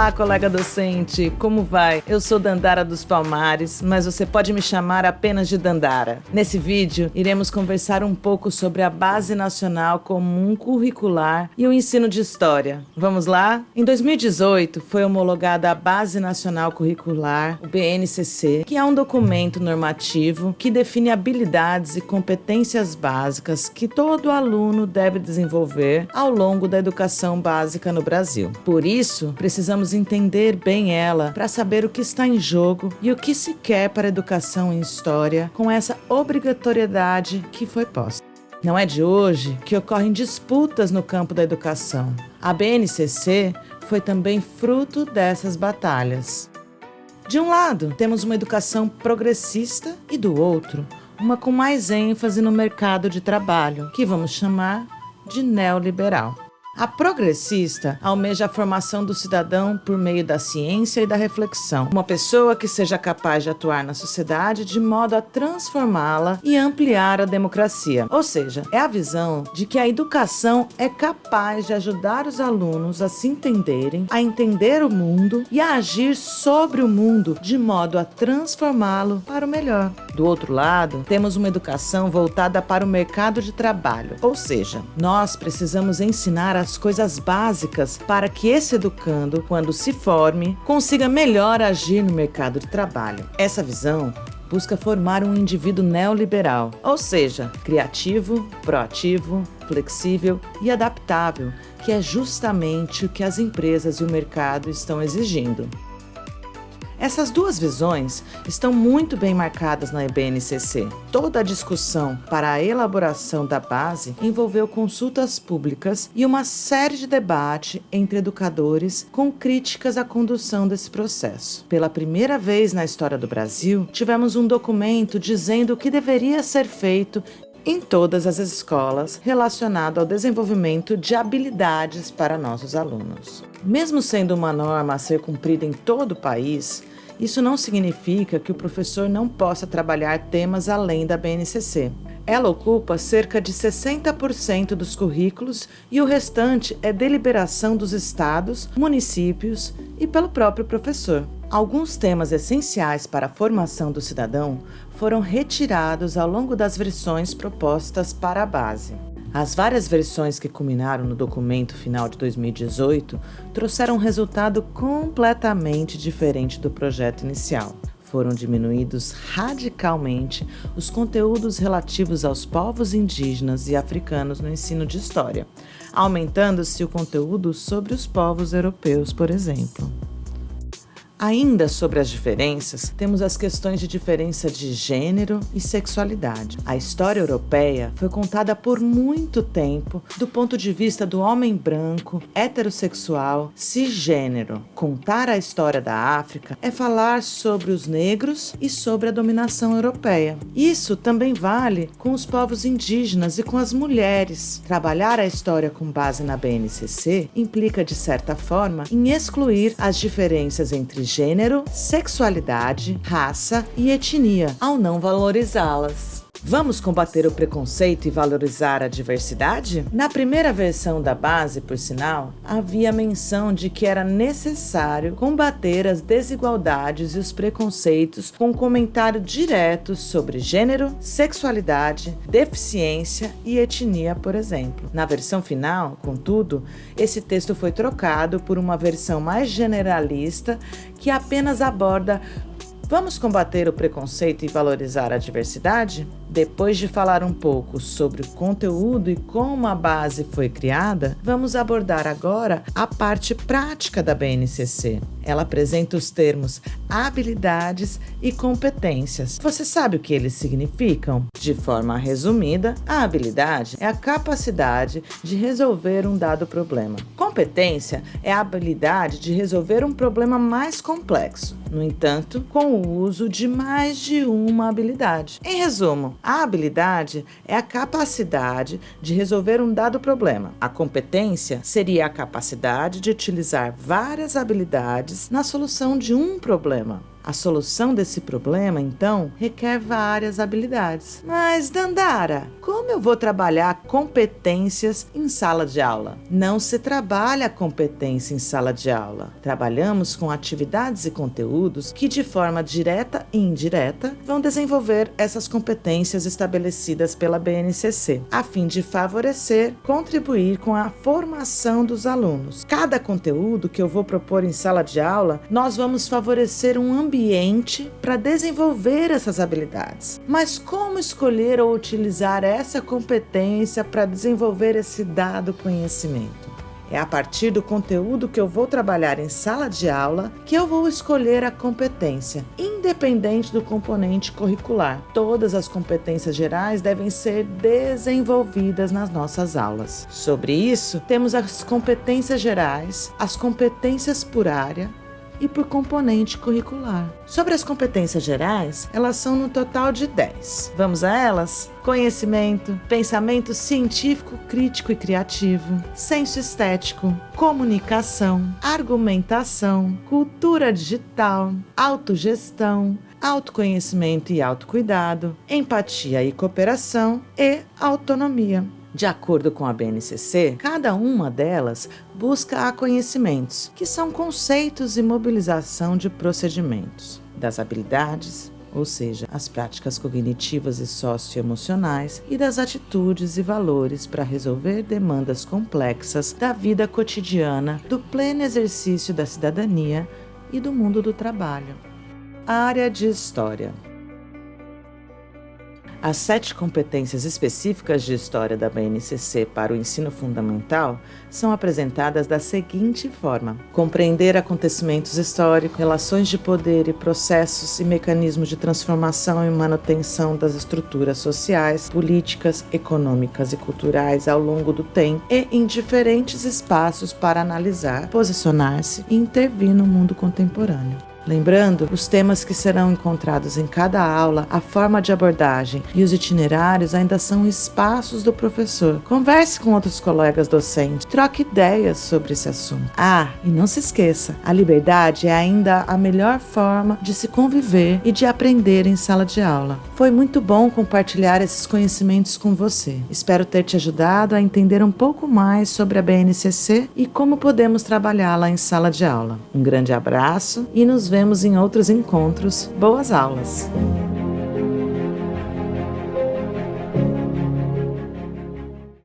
Olá, colega docente, como vai? Eu sou Dandara dos Palmares, mas você pode me chamar apenas de Dandara. Nesse vídeo, iremos conversar um pouco sobre a Base Nacional Comum Curricular e o ensino de História. Vamos lá? Em 2018, foi homologada a Base Nacional Curricular, o BNCC, que é um documento normativo que define habilidades e competências básicas que todo aluno deve desenvolver ao longo da educação básica no Brasil. Por isso, precisamos entender bem ela para saber o que está em jogo e o que se quer para a educação em história com essa obrigatoriedade que foi posta. Não é de hoje que ocorrem disputas no campo da educação. A BNCC foi também fruto dessas batalhas. De um lado, temos uma educação progressista e do outro, uma com mais ênfase no mercado de trabalho, que vamos chamar de neoliberal. A progressista almeja a formação do cidadão por meio da ciência e da reflexão. Uma pessoa que seja capaz de atuar na sociedade de modo a transformá-la e ampliar a democracia. Ou seja, é a visão de que a educação é capaz de ajudar os alunos a se entenderem, a entender o mundo e a agir sobre o mundo de modo a transformá-lo para o melhor. Do outro lado, temos uma educação voltada para o mercado de trabalho. Ou seja, nós precisamos ensinar as coisas básicas para que esse educando, quando se forme, consiga melhor agir no mercado de trabalho. Essa visão busca formar um indivíduo neoliberal, ou seja, criativo, proativo, flexível e adaptável, que é justamente o que as empresas e o mercado estão exigindo. Essas duas visões estão muito bem marcadas na BNCC. Toda a discussão para a elaboração da base envolveu consultas públicas e uma série de debates entre educadores com críticas à condução desse processo. Pela primeira vez na história do Brasil, tivemos um documento dizendo o que deveria ser feito em todas as escolas relacionado ao desenvolvimento de habilidades para nossos alunos. Mesmo sendo uma norma a ser cumprida em todo o país, isso não significa que o professor não possa trabalhar temas além da BNCC. Ela ocupa cerca de 60% dos currículos e o restante é deliberação dos estados, municípios e pelo próprio professor. Alguns temas essenciais para a formação do cidadão foram retirados ao longo das versões propostas para a base. As várias versões que culminaram no documento final de 2018 trouxeram um resultado completamente diferente do projeto inicial. Foram diminuídos radicalmente os conteúdos relativos aos povos indígenas e africanos no ensino de história, aumentando-se o conteúdo sobre os povos europeus, por exemplo. Ainda sobre as diferenças, temos as questões de diferença de gênero e sexualidade. A história europeia foi contada por muito tempo do ponto de vista do homem branco, heterossexual, cisgênero. Contar a história da África é falar sobre os negros e sobre a dominação europeia. Isso também vale com os povos indígenas e com as mulheres. Trabalhar a história com base na BNCC implica, de certa forma, em excluir as diferenças entre gênero, sexualidade, raça e etnia, ao não valorizá-las. Vamos combater o preconceito e valorizar a diversidade? Na primeira versão da base, por sinal, havia menção de que era necessário combater as desigualdades e os preconceitos com um comentário direto sobre gênero, sexualidade, deficiência e etnia, por exemplo. Na versão final, contudo, esse texto foi trocado por uma versão mais generalista que apenas aborda: vamos combater o preconceito e valorizar a diversidade? Depois de falar um pouco sobre o conteúdo e como a base foi criada, vamos abordar agora a parte prática da BNCC. Ela apresenta os termos habilidades e competências. Você sabe o que eles significam? De forma resumida, a habilidade é a capacidade de resolver um dado problema. Competência é a habilidade de resolver um problema mais complexo, no entanto, com o uso de mais de uma habilidade. Em resumo, a habilidade é a capacidade de resolver um dado problema. A competência seria a capacidade de utilizar várias habilidades na solução de um problema. A solução desse problema, então, requer várias habilidades. Mas, Dandara, como eu vou trabalhar competências em sala de aula? Não se trabalha competência em sala de aula. Trabalhamos com atividades e conteúdos que, de forma direta e indireta, vão desenvolver essas competências estabelecidas pela BNCC, a fim de favorecer, contribuir com a formação dos alunos. Cada conteúdo que eu vou propor em sala de aula, nós vamos favorecer um ambiente para desenvolver essas habilidades. Mas como escolher ou utilizar essa competência para desenvolver esse dado conhecimento? É a partir do conteúdo que eu vou trabalhar em sala de aula que eu vou escolher a competência, independente do componente curricular. Todas as competências gerais devem ser desenvolvidas nas nossas aulas. Sobre isso, temos as competências gerais, as competências por área e por componente curricular. Sobre as competências gerais, elas são no total de 10. Vamos a elas? Conhecimento, pensamento científico, crítico e criativo, senso estético, comunicação, argumentação, cultura digital, autogestão, autoconhecimento e autocuidado, empatia e cooperação e autonomia. De acordo com a BNCC, cada uma delas busca conhecimentos, que são conceitos e mobilização de procedimentos, das habilidades, ou seja, as práticas cognitivas e socioemocionais, e das atitudes e valores para resolver demandas complexas da vida cotidiana, do pleno exercício da cidadania e do mundo do trabalho. Área de História. As 7 competências específicas de História da BNCC para o ensino fundamental são apresentadas da seguinte forma: compreender acontecimentos históricos, relações de poder e processos e mecanismos de transformação e manutenção das estruturas sociais, políticas, econômicas e culturais ao longo do tempo e em diferentes espaços para analisar, posicionar-se e intervir no mundo contemporâneo. Lembrando, os temas que serão encontrados em cada aula, a forma de abordagem e os itinerários ainda são espaços do professor. Converse com outros colegas docentes, troque ideias sobre esse assunto. E não se esqueça, a liberdade é ainda a melhor forma de se conviver e de aprender em sala de aula. Foi muito bom compartilhar esses conhecimentos com você. Espero ter te ajudado a entender um pouco mais sobre a BNCC e como podemos trabalhá-la em sala de aula. Um grande abraço e nos vemos em outros encontros. Boas aulas!